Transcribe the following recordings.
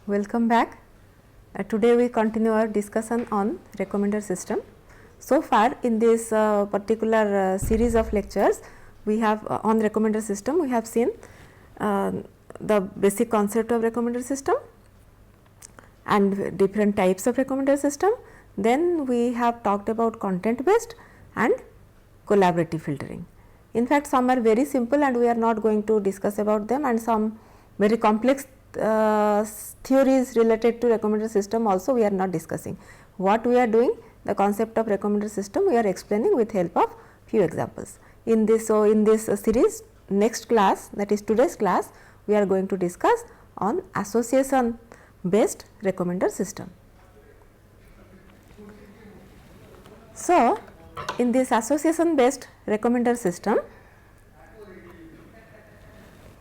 Welcome back. Today we continue our discussion on recommender system. So far in this particular series of lectures, we have on recommender system, we have seen the basic concept of recommender system and different types of recommender system. Then we have talked about content based and collaborative filtering. In fact, some are very simple and we are not going to discuss about them, and some very complex theories related to recommender system also we are not discussing. What we are doing, the concept of recommender system we are explaining with help of few examples. In this series, next class, that is today's class, we are going to discuss on association based recommender system. So, in this association based recommender system,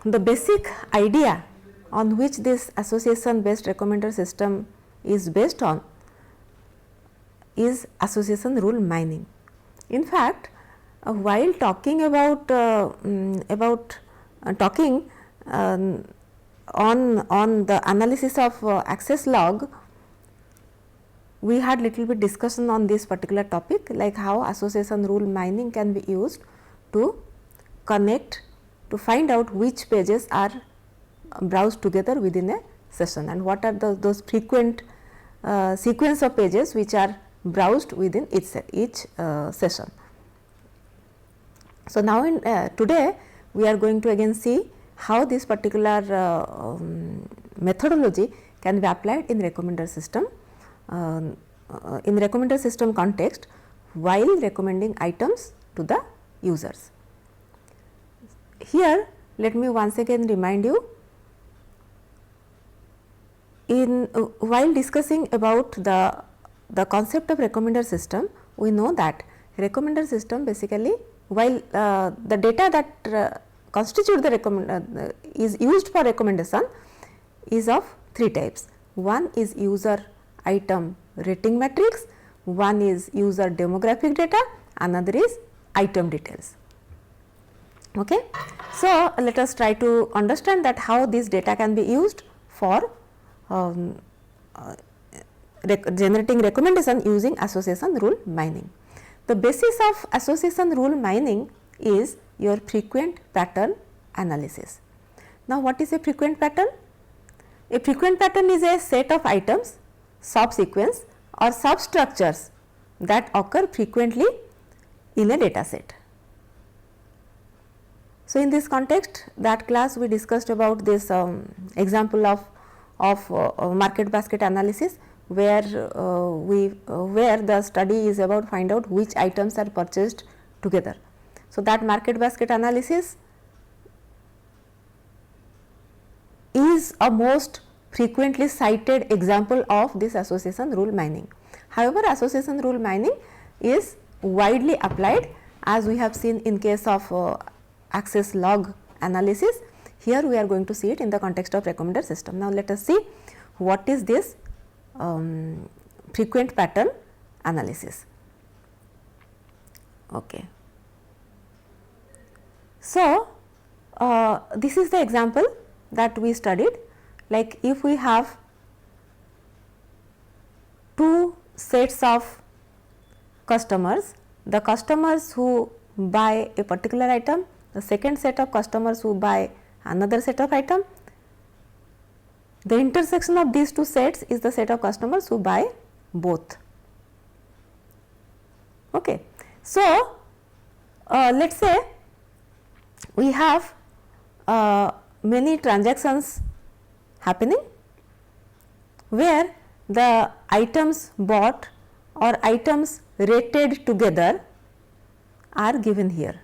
the basic idea on which this association based recommender system is based on is association rule mining. In fact, while talking about talking on the analysis of access log, we had little bit discussion on this particular topic, like how association rule mining can be used to connect, to find out which pages are browsed together within a session and what are those frequent sequence of pages which are browsed within each session. So, now in today we are going to again see how this particular methodology can be applied in recommender system context while recommending items to the users. Here let me once again remind you, while discussing about the concept of recommender system, we know that recommender system basically, while the data that constitute the is used for recommendation is of three types. One is user item rating matrix, one is user demographic data, another is item details. Okay. So, let us try to understand that how this data can be used for generating recommendation using association rule mining. The basis of association rule mining is your frequent pattern analysis. Now, what is a frequent pattern? A frequent pattern is a set of items, subsequence or substructures that occur frequently in a data set. So, in this context, that class we discussed about this example of market basket analysis, where where the study is about find out which items are purchased together. So, that market basket analysis is a most frequently cited example of this association rule mining. However, association rule mining is widely applied, as we have seen in case of access log analysis. Here we are going to see it in the context of recommender system. Now, let us see what is this frequent pattern analysis. Okay. So, this is the example that we studied, like if we have two sets of customers, the customers who buy a particular item, the second set of customers who buy another set of item, the intersection of these two sets is the set of customers who buy both. Okay. So, let us say we have many transactions happening where the items bought or items rated together are given here.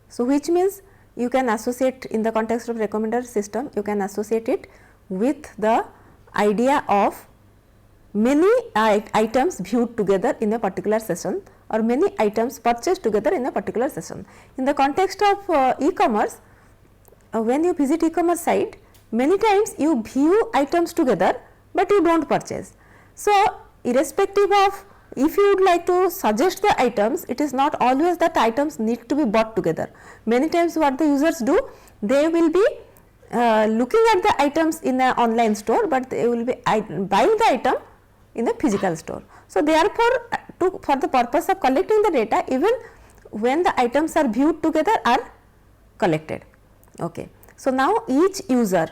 So, which means you can associate in the context of recommender system, you can associate it with the idea of many items viewed together in a particular session or many items purchased together in a particular session. In the context of e-commerce, when you visit e-commerce site, many times you view items together, but you do not purchase. So, irrespective of if you would like to suggest the items, it is not always that items need to be bought together. Many times what the users do, they will be looking at the items in an online store, but they will be buying the item in a physical store. So, therefore, for the purpose of collecting the data, even when the items are viewed together are collected. Okay. So, now each user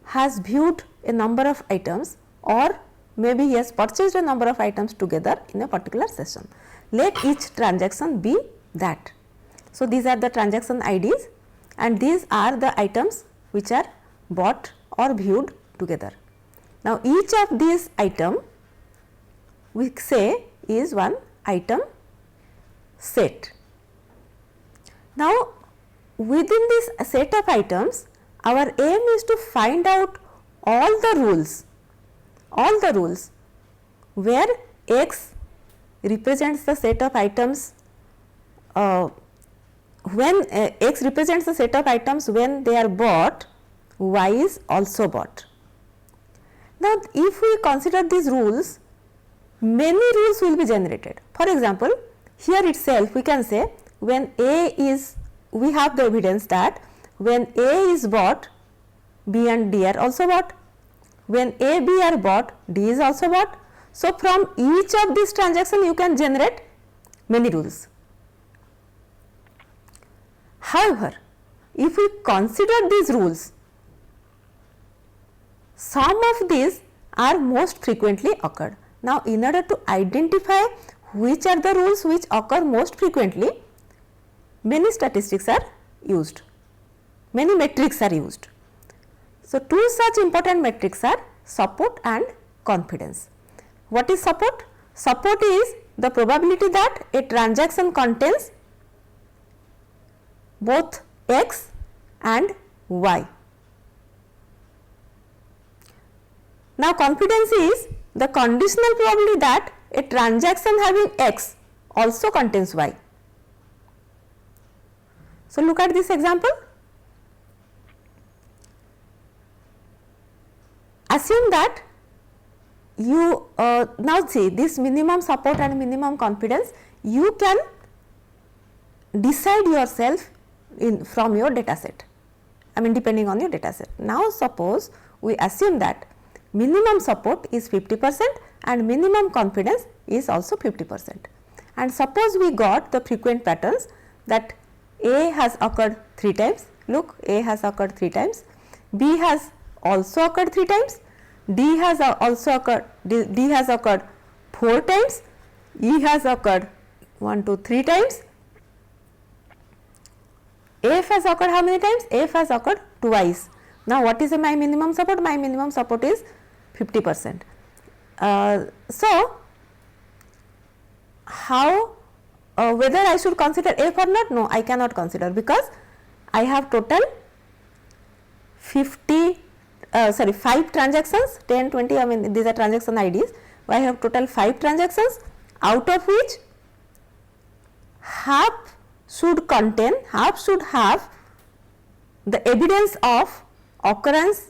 has viewed a number of items, or maybe he has purchased a number of items together in a particular session. Let each transaction be that. So, these are the transaction IDs and these are the items which are bought or viewed together. Now, each of these item we say is one item set. Now, within this set of items, our aim is to find out all the rules where X represents the set of items when X represents the set of items when they are bought, Y is also bought. Now, if we consider these rules, many rules will be generated. For example, here itself we can say when A is, we have the evidence that when A is bought, B and D are also bought. When A, B are bought, D is also bought. So, from each of these transactions you can generate many rules. However, if we consider these rules, some of these are most frequently occurred. Now, in order to identify which are the rules which occur most frequently, many statistics are used, many metrics are used. So, two such important metrics are support and confidence. What is support? Support is the probability that a transaction contains both X and Y. Now, confidence is the conditional probability that a transaction having X also contains Y. So, look at this example. Assume that you now see this minimum support and minimum confidence, you can decide yourself from your data set, I mean depending on your data set. Now, suppose we assume that minimum support is 50% and minimum confidence is also 50%, and suppose we got the frequent patterns that A has occurred 3 times, look, A has occurred 3 times, B has also occurred 3 times, D has also occurred, D has occurred 4 times, E has occurred 1, 2, 3 times, F has occurred how many times? F has occurred twice. Now, what is my minimum support? My minimum support is 50%. So, how whether I should consider F or not? No, I cannot consider, because I have total 5 transactions, 10, 20, I mean these are transaction IDs. I have total 5 transactions, out of which half should have the evidence of occurrence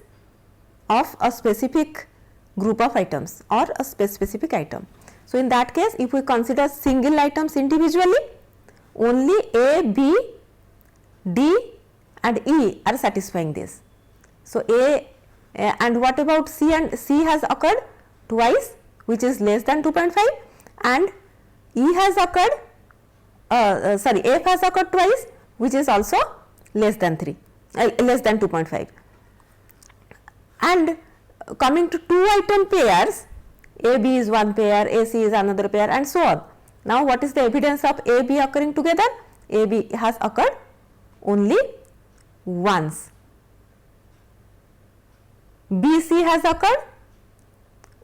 of a specific group of items or a specific item. So, in that case, if we consider single items individually, only A, B, D and E are satisfying this. So, A and what about C? And C has occurred twice, which is less than 2.5, and E has occurred F has occurred twice, which is also less than 2.5. And coming to 2 item pairs, AB is one pair, AC is another pair, and so on. Now, what is the evidence of AB occurring together? AB has occurred only once. BC has occurred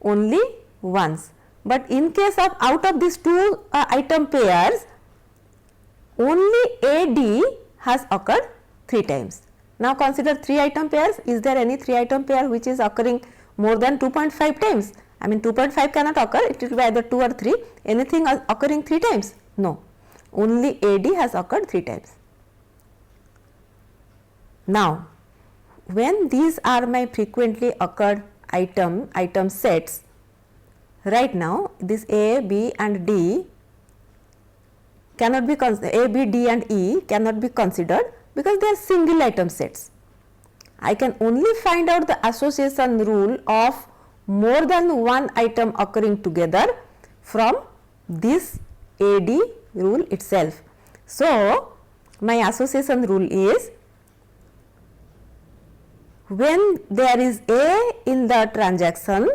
only once, but in case of out of these 2 item pairs, only AD has occurred 3 times. Now, consider 3 item pairs. Is there any 3 item pair which is occurring more than 2.5 times? I mean 2.5 cannot occur, it will be either 2 or 3. Anything occurring 3 times? No, only AD has occurred 3 times. Now, when these are my frequently occurred item sets, right now this A, B and D cannot be A, B, D and E cannot be considered because they are single item sets. I can only find out the association rule of more than one item occurring together from this AD rule itself. So, my association rule is when there is A in the transaction,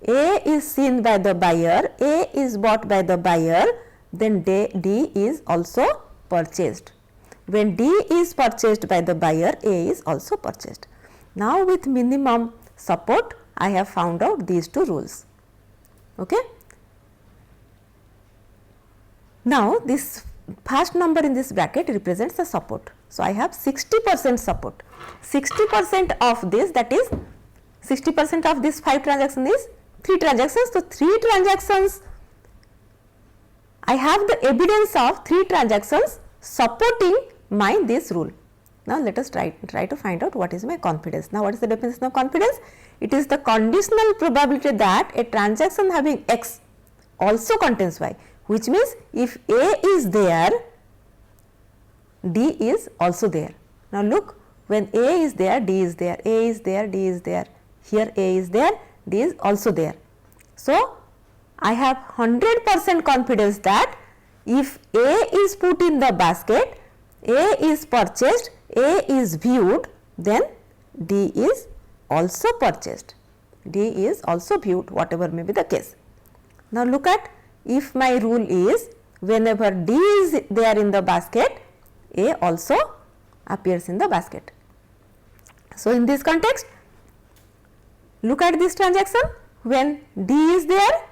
A is seen by the buyer, A is bought by the buyer, then D is also purchased. When D is purchased by the buyer, A is also purchased. Now, with minimum support, I have found out these two rules. Okay. Now, this first number in this bracket represents the support. So, I have 60% support. 60% of this, that is 60% of this 5 transactions is 3 transactions. So, 3 transactions, I have the evidence of 3 transactions supporting my this rule. Now, let us try to find out what is my confidence. Now, what is the definition of confidence? It is the conditional probability that a transaction having X also contains Y, which means if A is there, D is also there. Now, look, when A is there, D is there, A is there, D is there, here A is there, D is also there. So, I have 100% confidence that if A is put in the basket, A is purchased, A is viewed, then D is also purchased, D is also viewed, whatever may be the case. Now, look at, if my rule is whenever D is there in the basket, A also appears in the basket. So, in this context, look at this transaction, when D is there,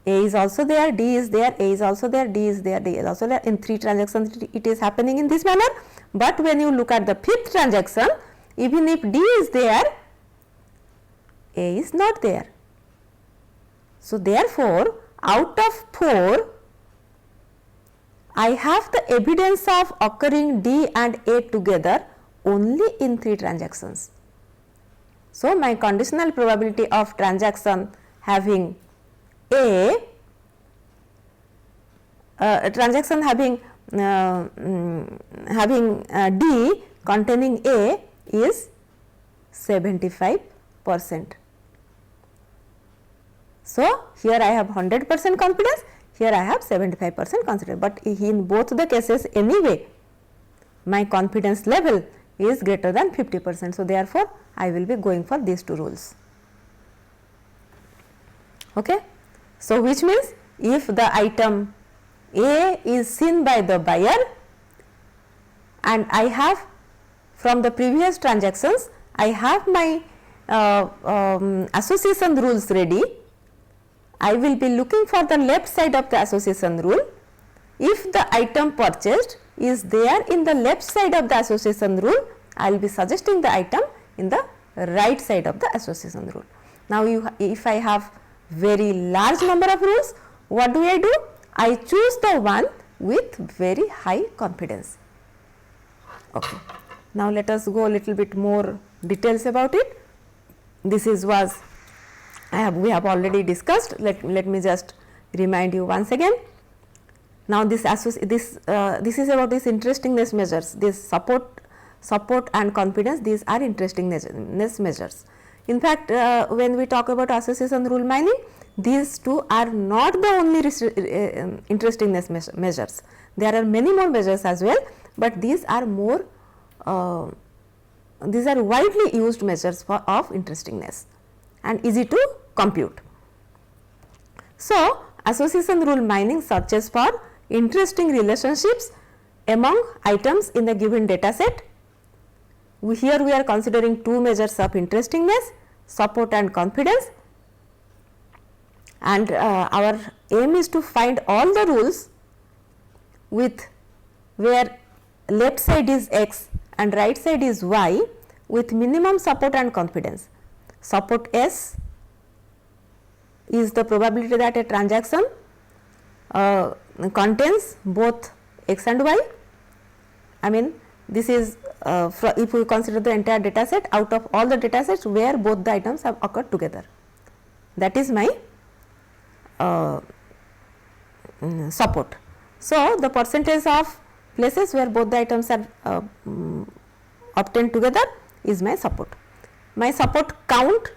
A is also there, D is there, A is also there, D is there, D is also there. In 3 transactions it is happening in this manner, but when you look at the 5th transaction, even if D is there, A is not there. So, therefore, out of 4, I have the evidence of occurring D and A together only in 3 transactions. So, my conditional probability of transaction having A, transaction having D containing A is 75%. So, here I have 100% confidence, here I have 75% confidence, but in both the cases anyway my confidence level is greater than 50%. So, therefore, I will be going for these 2 rules. Okay. So, which means if the item A is seen by the buyer and I have from the previous transactions, I have my association rules ready, I will be looking for the left side of the association rule. If the item purchased is there in the left side of the association rule, I will be suggesting the item in the right side of the association rule. Now, if I have very large number of rules, what do? I choose the one with very high confidence. Okay. Now, let us go a little bit more details about it. This is we have already discussed. Let me just remind you once again. Now, this is about this interestingness measures. This support and confidence, these are interestingness measures. In fact, when we talk about association rule mining, these 2 are not the only interestingness measures. There are many more measures as well, but these are more these are widely used measures of interestingness and easy to compute. So, association rule mining searches for interesting relationships among items in the given data set. Here we are considering 2 measures of interestingness, support and confidence, and our aim is to find all the rules with where left side is X and right side is Y with minimum support and confidence. Support S is the probability that a transaction contains both X and Y. I mean, this is if we consider the entire data set, out of all the data sets where both the items have occurred together, that is my support. So, the percentage of places where both the items are obtained together is my support. My support count,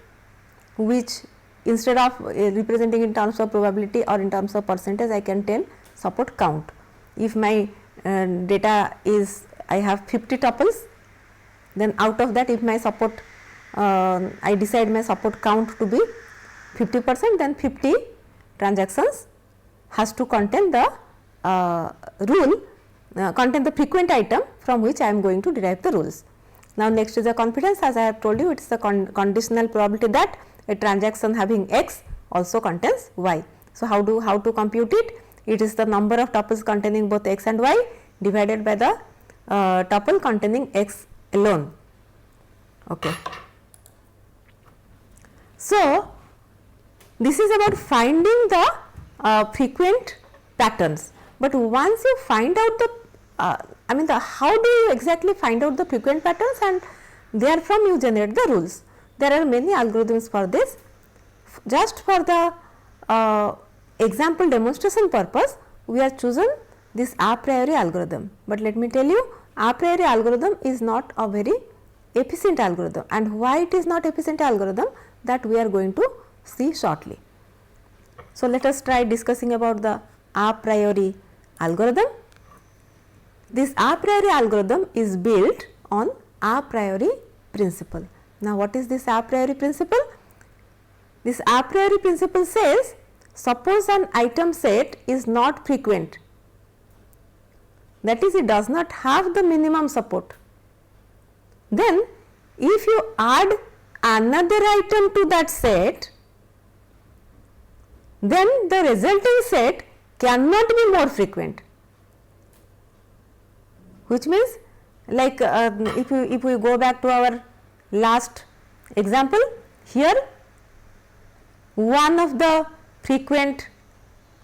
which instead of representing in terms of probability or in terms of percentage, I can tell support count. If my data is, I have 50 tuples, then out of that if my support, I decide my support count to be 50%, then 50 transactions has to contain the rule, contain the frequent item from which I am going to derive the rules. Now, next is the confidence. As I have told you, it is the conditional probability that a transaction having x also contains y. So, how to compute it? It is the number of tuples containing both x and y divided by the tuple containing x alone. Okay. So, this is about finding the frequent patterns, but once you find out the how do you exactly find out the frequent patterns, and therefrom you generate the rules. There are many algorithms for this. Just for the example demonstration purpose, we have chosen this a priori algorithm, but let me tell you, a priori algorithm is not a very efficient algorithm, and why it is not efficient algorithm, that we are going to see shortly. So, let us try discussing about the a priori algorithm. This a priori algorithm is built on a priori principle. Now, what is this a priori principle? This a priori principle says, suppose an item set is not frequent, that is, it does not have the minimum support, then if you add another item to that set, then the resulting set cannot be more frequent, which means like if we go back to our last example, here one of the frequent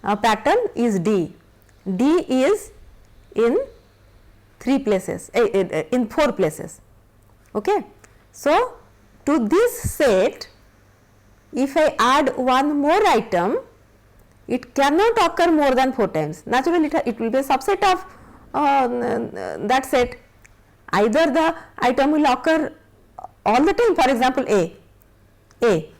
pattern is D. D is in 3 places, in 4 places. Okay. So, to this set, if I add one more item, it cannot occur more than 4 times. Naturally, it will be a subset of that set. Either the item will occur all the time, for example, D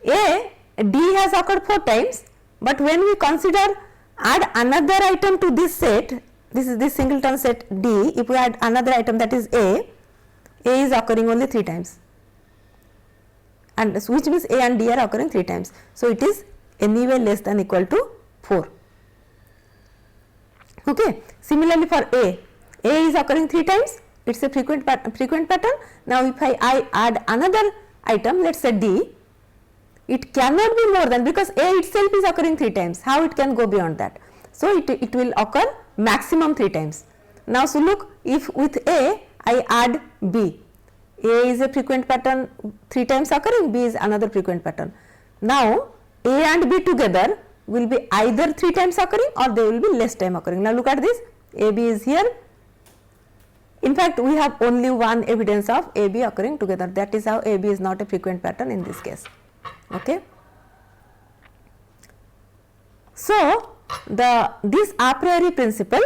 has occurred 4 times, but when we consider add another item to this set, this is this singleton set D, if we add another item, that is A is occurring only 3 times, and which means A and D are occurring 3 times. So, it is anyway less than equal to 4. Okay. Similarly, for A is occurring 3 times, it is a frequent pattern. Now, if I add another item, let us say D, it cannot be more than, because A itself is occurring 3 times, how it can go beyond that. So, it will occur maximum 3 times. Now, so look, if with A I add B, A is a frequent pattern 3 times occurring, B is another frequent pattern. Now, A and B together will be either 3 times occurring or they will be less time occurring. Now, look at this, AB is here. In fact, we have only one evidence of AB occurring together, that is how AB is not a frequent pattern in this case. Okay. So, this a priori principle,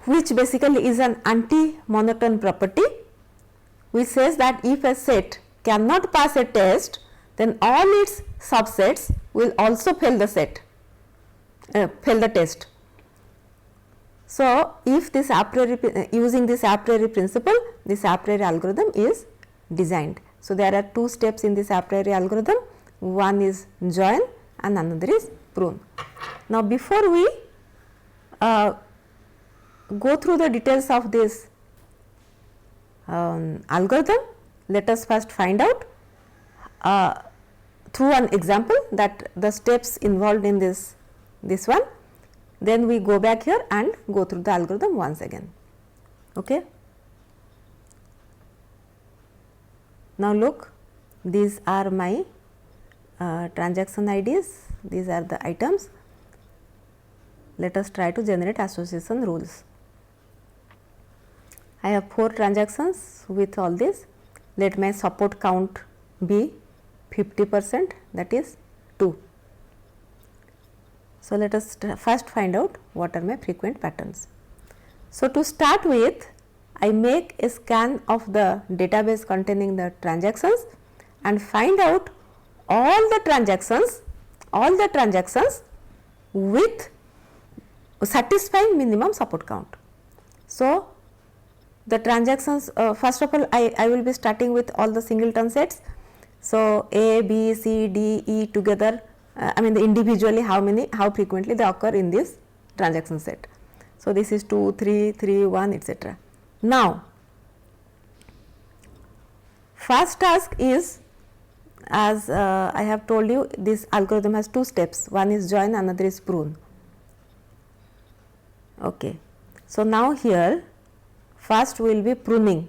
which basically is an anti-monotone property, which says that if a set cannot pass a test, then all its subsets will also fail the test. So, if this a priori, using this a priori principle, this a priori algorithm is designed. So, there are 2 steps in this a priori algorithm, one is join and another is prune. Now, before we go through the details of this algorithm, let us first find out through an example that the steps involved in this one, then we go back here and go through the algorithm once again. Okay. Now, look, these are my transaction IDs, these are the items. Let us try to generate association rules. I have 4 transactions with all this. Let my support count be 50%, that is 2. So, let us first find out what are my frequent patterns. So, to start with, I make a scan of the database containing the transactions and find out all the transactions with satisfying minimum support count. So, the transactions first of all I will be starting with all the singleton sets. So, A, B, C, D, E together, I mean the individually how frequently they occur in this transaction set. So, this is 2, 3, 3, 1 etc. Now, first task is, as I have told you, this algorithm has two steps, one is join, another is prune. Okay. So, now here first we will be pruning,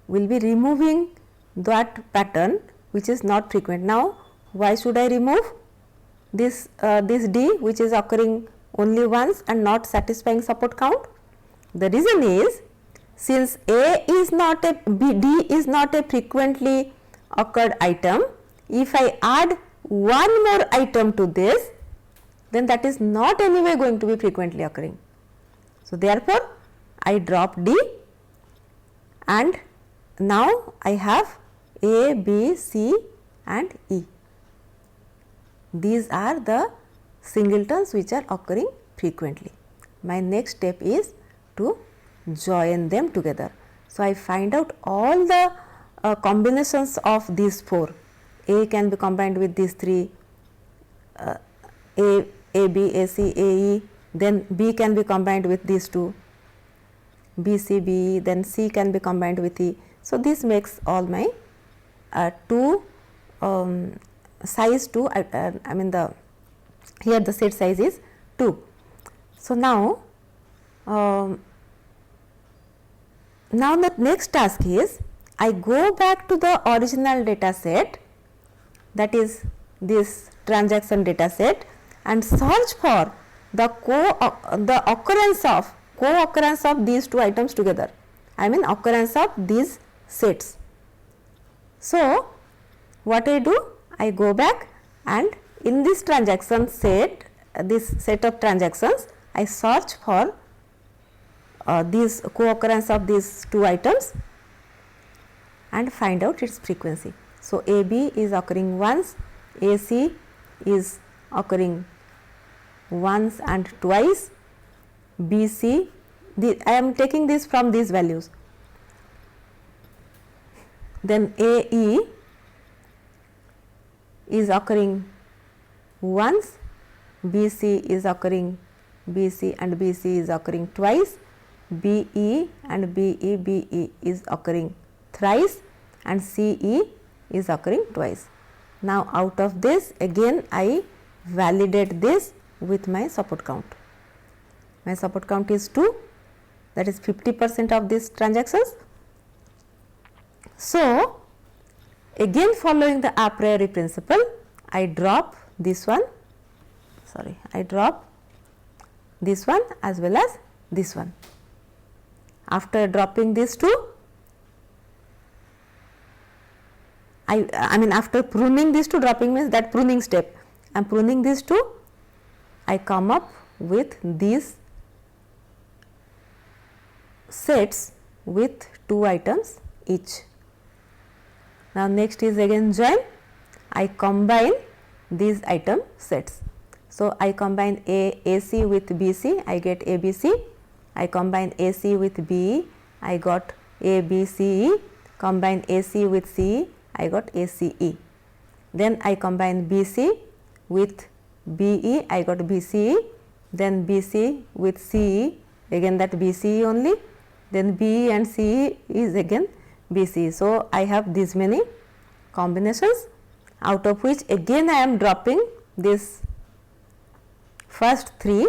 we will be removing that pattern which is not frequent. Now, why should I remove this D which is occurring only once and not satisfying support count? The reason is, since A is not a D is not a frequently occurred item, if I add one more item to this, then that is not anyway going to be frequently occurring. So, therefore, I drop D and now I have A, B, C and E. These are the singletons which are occurring frequently. My next step is to join them together. So, I find out all the combinations of these 4. A can be combined with these 3, A, B, A, C, A, E, then B can be combined with these 2, B, C, B, E, then C can be combined with E. So, this makes all my 2 size 2, I mean the here the set size is 2. So, now the next task is I go back to the original data set, that is this transaction data set, and search for the co-occurrence of these 2 items together, I mean occurrence of these sets. So, what I do? I go back and in this transaction set, this set of transactions, I search for these co-occurrence of these 2 items and find out its frequency. So, AB is occurring once, AC is occurring once and twice, BC, I am taking this from these values, then AE is occurring once, BC is occurring, BC and BC is occurring twice, BE and BE is occurring thrice and CE is occurring twice. Now, out of this again I validate this with my support count. My support count is 2, that is 50% of these transactions. So, again following the a priori principle, I drop this one, I drop this one as well as this one. After dropping these 2, I mean after pruning these 2, dropping means that pruning step, I am pruning these 2, I come up with these sets with 2 items each. Now, next is again join, I combine these item sets. So, I combine AC with BC, I get ABC, I combine AC with BE, I got ABCE, combine AC with CE, I got ACE. Then I combine BC with BE, I got BCE, then BC with CE, again that BCE only, then BE and CE is again BCE. So, I have these many combinations, out of which again I am dropping this first 3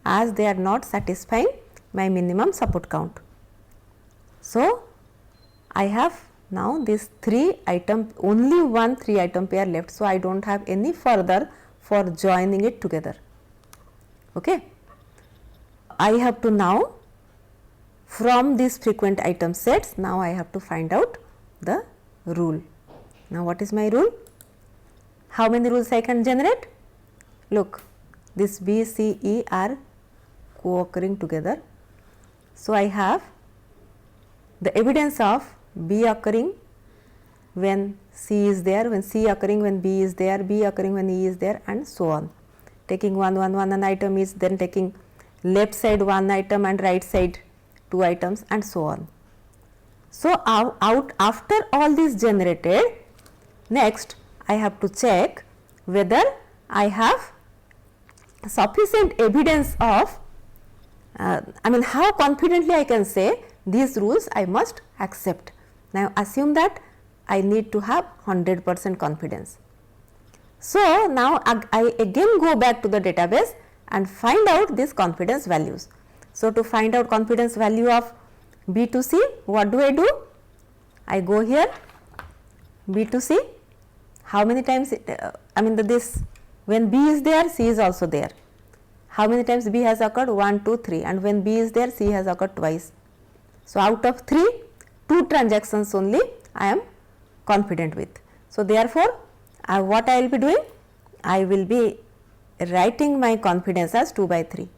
as they are not satisfying my minimum support count. So, I have now this 3 item, only one 3 item pair left. So, I do not have any further for joining it together. Okay. I have to now, from these frequent item sets, now I have to find out the rule. Now, what is my rule? How many rules I can generate? Look, this B, C, E are co-occurring together. So, I have the evidence of B occurring when C is there, when C occurring when B is there, B occurring when E is there, and so on. Taking one item is then taking left side one item and right side two items, and so on. So, out after all this generated, next I have to check whether I have sufficient evidence of how confidently I can say these rules I must accept. Now, assume that I need to have 100% confidence. So, now I again go back to the database and find out these confidence values. So, to find out confidence value of B to C, what do? I go here B to C, how many times this, when B is there, C is also there. How many times B has occurred? 1, 2, 3, and when B is there, C has occurred twice. So, out of 3, 2 transactions only I am confident with. So, therefore, what I will be doing? I will be writing my confidence as 2 by 3.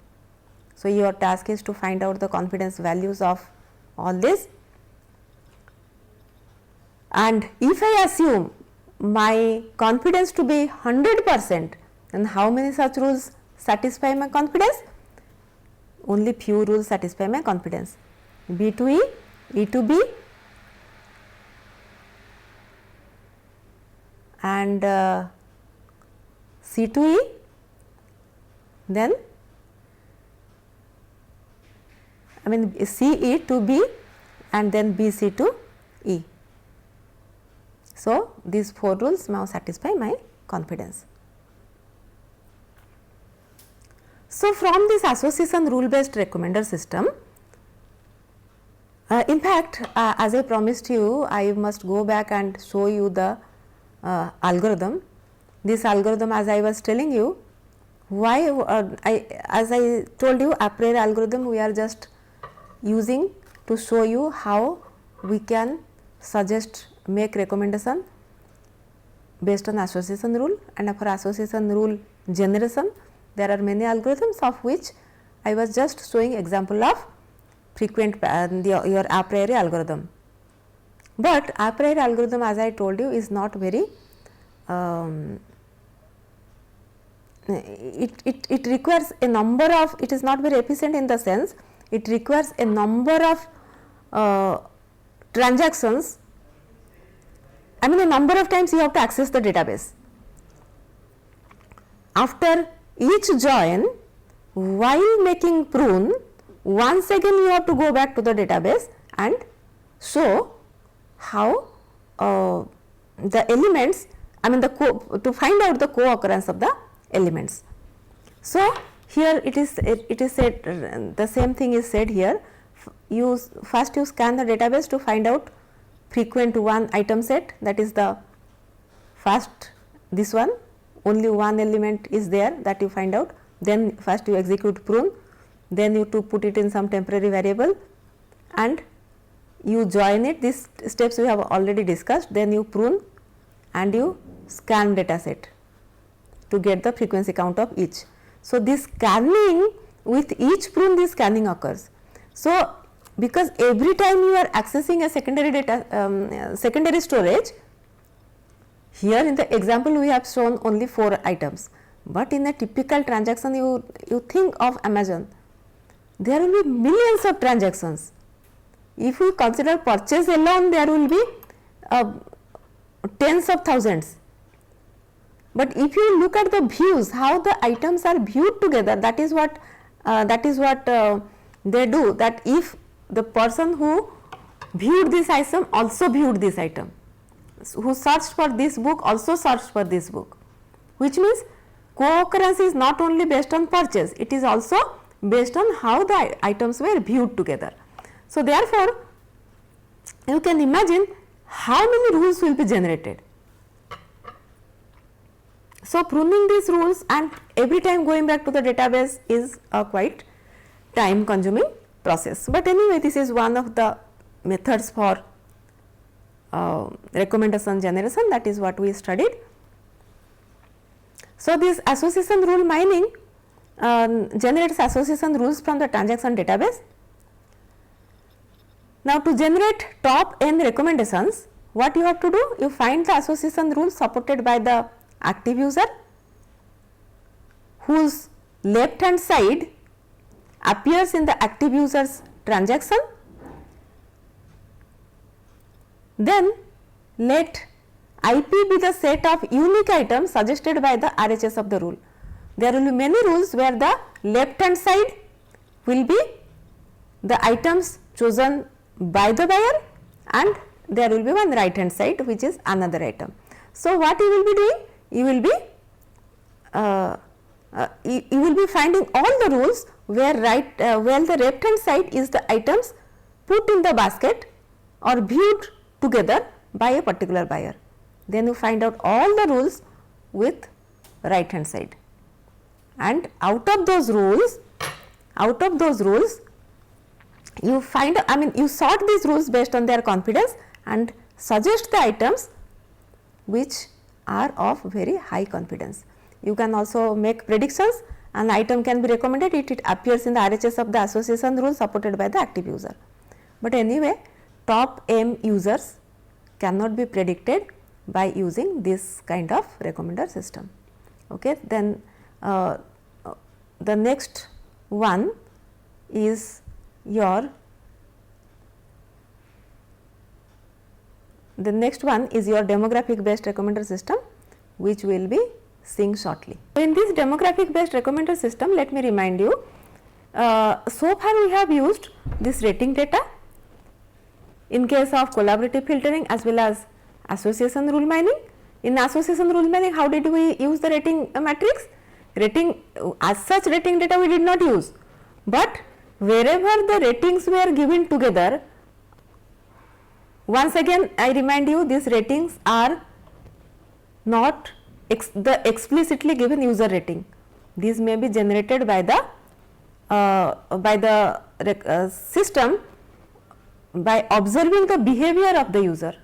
So, your task is to find out the confidence values of all this, and if I assume my confidence to be 100%, then how many such rules satisfy my confidence? Only few rules satisfy my confidence. B to E, E to B, and C to E, then C E to B, and then B C to E. So, these 4 rules now satisfy my confidence. So, from this association rule based recommender system, in fact, as I promised you, I must go back and show you the algorithm. This algorithm, as I was telling you, why as I told you, a priori algorithm we are just using to show you how we can suggest, make recommendation based on association rule, and for association rule generation there are many algorithms, of which I was just showing example of frequent your a priori algorithm. But a priori algorithm, as I told you, is not very it requires a number of, it is not very efficient in the sense it requires a number of transactions. A number of times you have to access the database. After each join, while making prune, once again you have to go back to the database and show how the elements, to find out the co-occurrence of the elements. So, here it is said, the same thing is said here. First you scan the database to find out frequent one item set, that is the first, this one, only one element is there, that you find out. Then first you execute prune, then you to put it in some temporary variable and you join it. These steps we have already discussed. Then you prune and you scan data set to get the frequency count of each. So, this scanning, with each prune this scanning occurs. So, because every time you are accessing a secondary data secondary storage, here in the example we have shown only 4 items, but in a typical transaction you think of Amazon, there will be millions of transactions. If we consider purchase alone, there will be tens of thousands. But if you look at the views, how the items are viewed together, that is what they do, that if the person who viewed this item also viewed this item, who searched for this book also searched for this book, which means co-occurrence is not only based on purchase, it is also based on how the items were viewed together. So, therefore, you can imagine how many rules will be generated. So, pruning these rules and every time going back to the database is a quite time consuming process. But anyway, this is one of the methods for recommendation generation, that is what we studied. So, this association rule mining generates association rules from the transaction database. Now, to generate top n recommendations, what you have to do? You find the association rule supported by the active user, whose left hand side appears in the active user's transaction. Then let IP be the set of unique items suggested by the RHS of the rule. There will be many rules where the left hand side will be the items chosen by the buyer, and there will be one right hand side which is another item. So, what you will be doing? You will be finding all the rules where the left hand side is the items put in the basket or viewed together by a particular buyer. Then you find out all the rules with right hand side, and out of those rules you find, you sort these rules based on their confidence and suggest the items which are of very high confidence. You can also make predictions. An item can be recommended if it appears in the RHS of the association rule supported by the active user. But anyway, top m users cannot be predicted by using this kind of recommender system. Okay. Then the next one is your demographic based recommender system, which we will be seeing shortly. In this demographic based recommender system, let me remind you, so far we have used this rating data in case of collaborative filtering as well as association rule mining. In association rule mining, how did we use the rating matrix? Rating, as such rating data we did not use, but wherever the ratings were given together, once again I remind you, these ratings are not the explicitly given user rating. These may be generated by the system by observing the behavior of the user,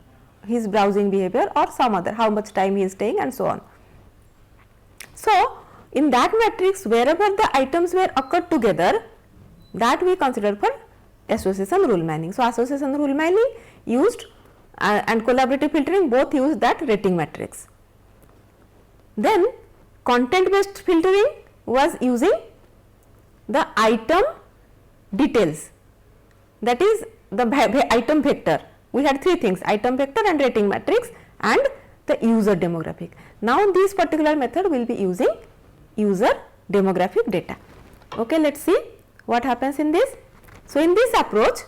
his browsing behavior or some other, how much time he is staying and so on. So, in that matrix, wherever the items were occurred together, that we consider for association rule mining. So, association rule mining used and collaborative filtering both use that rating matrix. Then content based filtering was using the item details, that is the item vector. We had three things: item vector and rating matrix and the user demographic. Now, this particular method will be using user demographic data. Okay, let us see what happens in this. So, in this approach,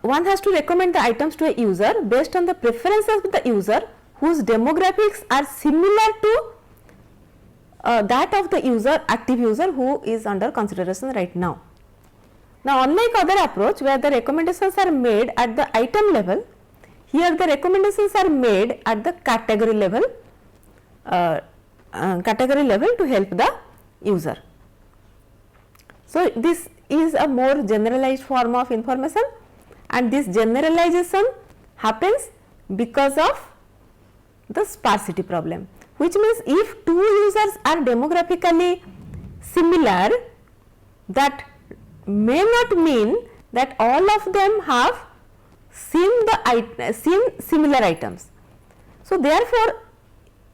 one has to recommend the items to a user based on the preferences of the user whose demographics are similar to that of the user, active user who is under consideration right now. Now, unlike other approach where the recommendations are made at the item level, here the recommendations are made at the category level to help the user. So, this is a more generalized form of information, and this generalization happens because of the sparsity problem, which means if two users are demographically similar, that may not mean that all of them have seen similar items. So, therefore,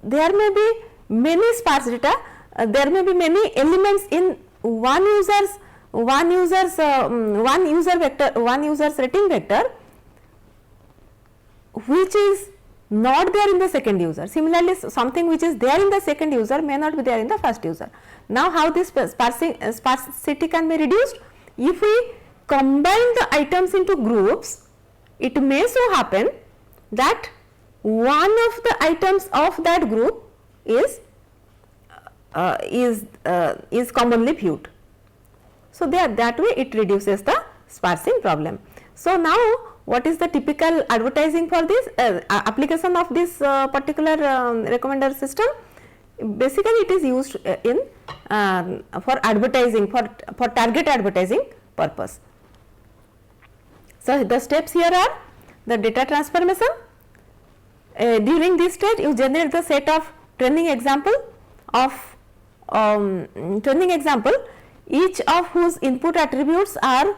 there may be many sparse data, there may be many elements in one user's rating vector which is not there in the second user. Similarly, something which is there in the second user may not be there in the first user. Now, how this sparsity can be reduced? If we combine the items into groups, it may so happen that one of the items of that group is commonly viewed. So, that way it reduces the sparsing problem. So, now what is the typical advertising for this application of this particular recommender system? Basically, it is used in for advertising, for target advertising purpose. So, the steps here are the data transformation. During this stage, you generate the set of training example each of whose input attributes are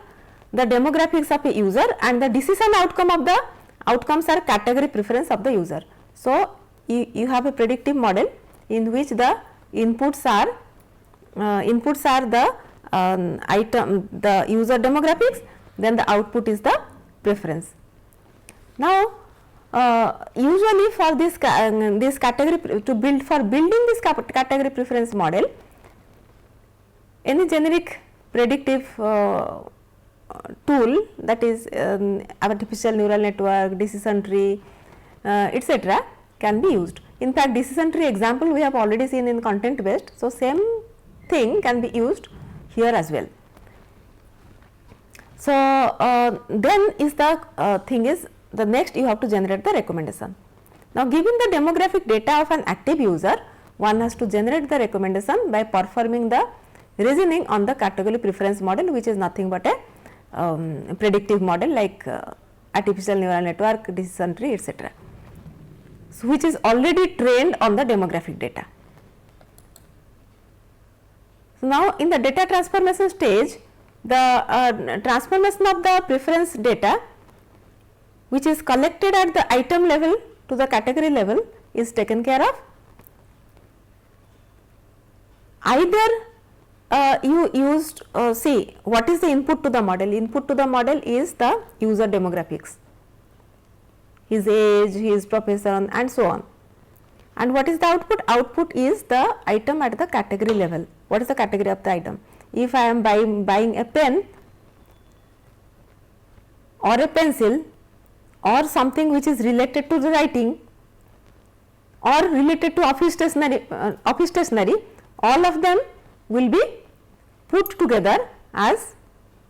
the demographics of a user, and the decision outcome of the outcomes are category preference of the user. So, you have a predictive model in which the inputs are the the user demographics, then the output is the preference. Now, usually for this category to building this category preference model, any generic predictive tool, that is artificial neural network, decision tree, etc., can be used. In fact, decision tree example we have already seen in content based. So, same thing can be used here as well. So, then is the thing is the next you have to generate the recommendation. Now, given the demographic data of an active user, one has to generate the recommendation by performing the reasoning on the category preference model, which is nothing but a predictive model like artificial neural network, decision tree, etc. So, which is already trained on the demographic data. So, now in the data transformation stage, the transformation of the preference data, which is collected at the item level to the category level, is taken care of. Either you used see what is the input to the model. Input to the model is the user demographics, his age, his profession, and so on. And what is the output? Output is the item at the category level. What is the category of the item? If I am buying a pen or a pencil or something which is related to the writing or related to office stationery, all of them will be put together as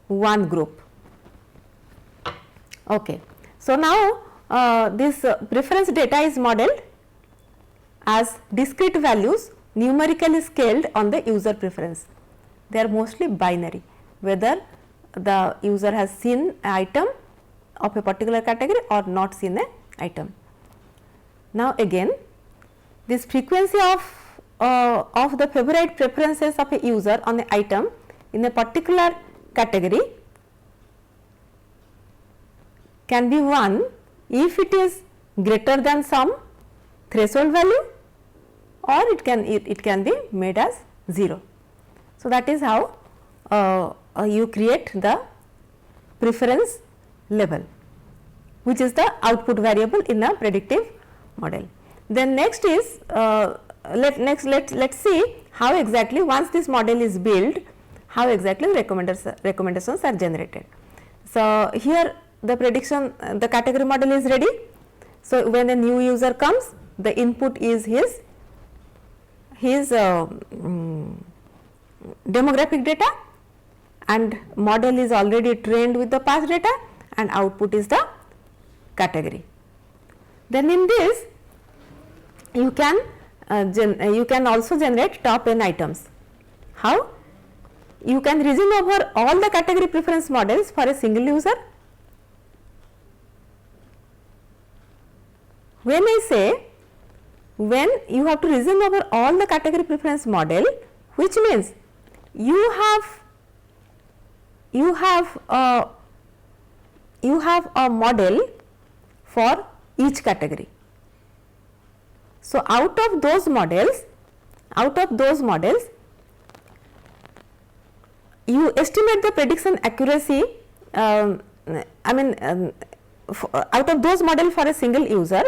one group. Okay. So, now this preference data is modeled as discrete values numerically scaled on the user preference. They are mostly binary, whether the user has seen an item of a particular category or not seen an item. Now, again this frequency of the favorite preferences of a user on the item in a particular category can be 1 if it is greater than some threshold value, or it can be made as 0. So, that is how you create the preference level, which is the output variable in a predictive model. Then next is let's see how exactly, once this model is built, how exactly recommendations are generated. So, here the prediction, the category model is ready. So, when a new user comes, the input is his demographic data, and model is already trained with the past data, and output is the category. Then in this you can also generate top n items. How? You can reason over all the category preference models for a single user. When I say when you have to reason over all the category preference model, which means you have a model for each category. So, out of those models you estimate the prediction accuracy, out of those models for a single user,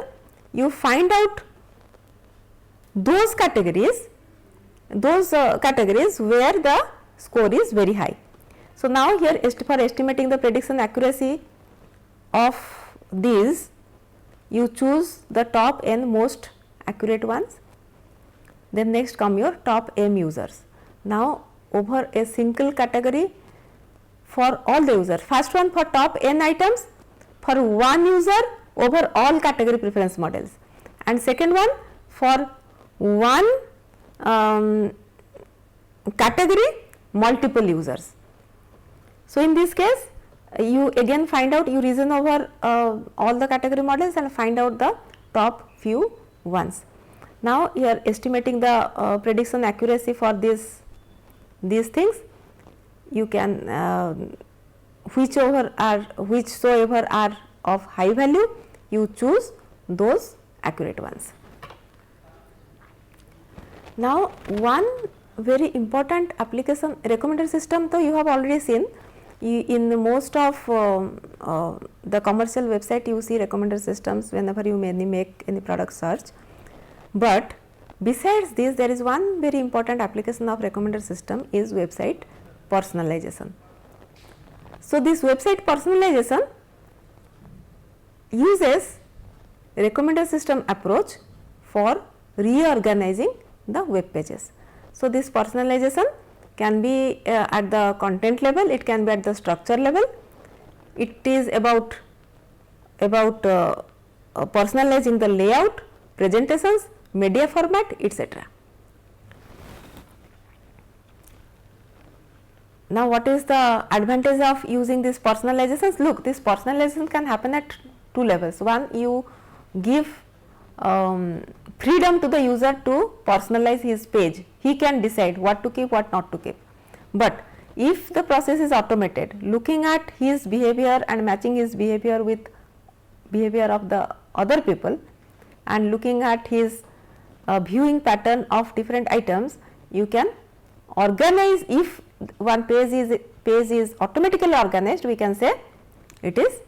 you find out those categories where the score is very high. So, now here for estimating the prediction accuracy of these, you choose the top n most accurate ones, then next come your top m users. Now, over a single category for all the users, first one for top n items for one user over all category preference models, and second one for one category multiple users. So, in this case you again find out, you reason over all the category models and find out the top few ones. Now, you are estimating the prediction accuracy for these things. You can whichsoever are of high value, you choose those accurate ones. Now, one very important application, recommender system, though you have already seen in most of the commercial website, you see recommender systems whenever you make any product search. But besides this, there is one very important application of recommender system is website personalization. So, this website personalization uses recommender system approach for reorganizing the web pages. So, this personalization can be at the content level, it can be at the structure level. It is about personalizing the layout, presentations, media format, etc. Now, what is the advantage of using these personalizations? Look, this personalization can happen at two levels. One, you give freedom to the user to personalize his page. He can decide what to keep, what not to keep. But if the process is automated, looking at his behavior and matching his behavior with behavior of the other people and looking at his viewing pattern of different items, you can organize. If one page is automatically organized, we can say it is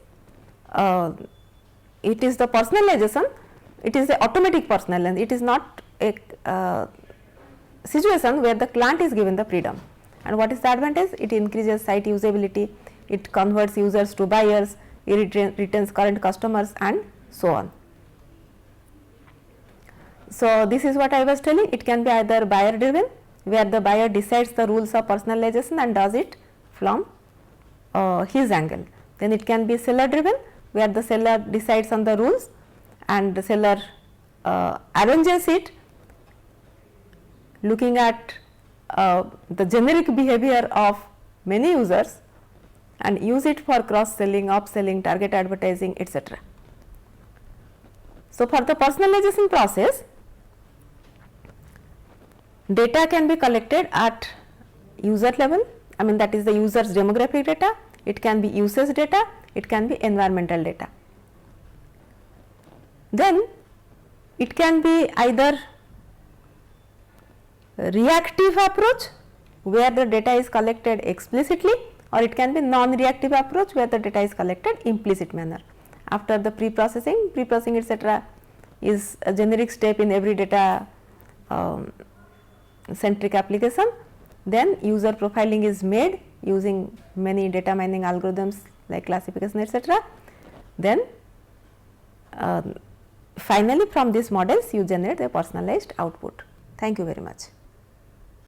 the personalization. It is the automatic personalization. It is not a situation where the client is given the freedom. And what is the advantage? It increases site usability, it converts users to buyers, it retains current customers, and so on. So, this is what I was telling. It can be either buyer driven, where the buyer decides the rules of personalization and does it from his angle. Then it can be seller driven, where the seller decides on the rules and the seller arranges it looking at the generic behavior of many users and use it for cross selling, upselling, target advertising, etc. So, for the personalization process, data can be collected at user level, I mean that is the user's demographic data, it can be usage data, it can be environmental data. Then it can be either reactive approach where the data is collected explicitly, or it can be non-reactive approach where the data is collected implicit manner. After the pre-processing etc. is a generic step in every data centric application. Then user profiling is made using many data mining algorithms like classification, etc. Then finally, from these models you generate a personalized output. Thank you very much.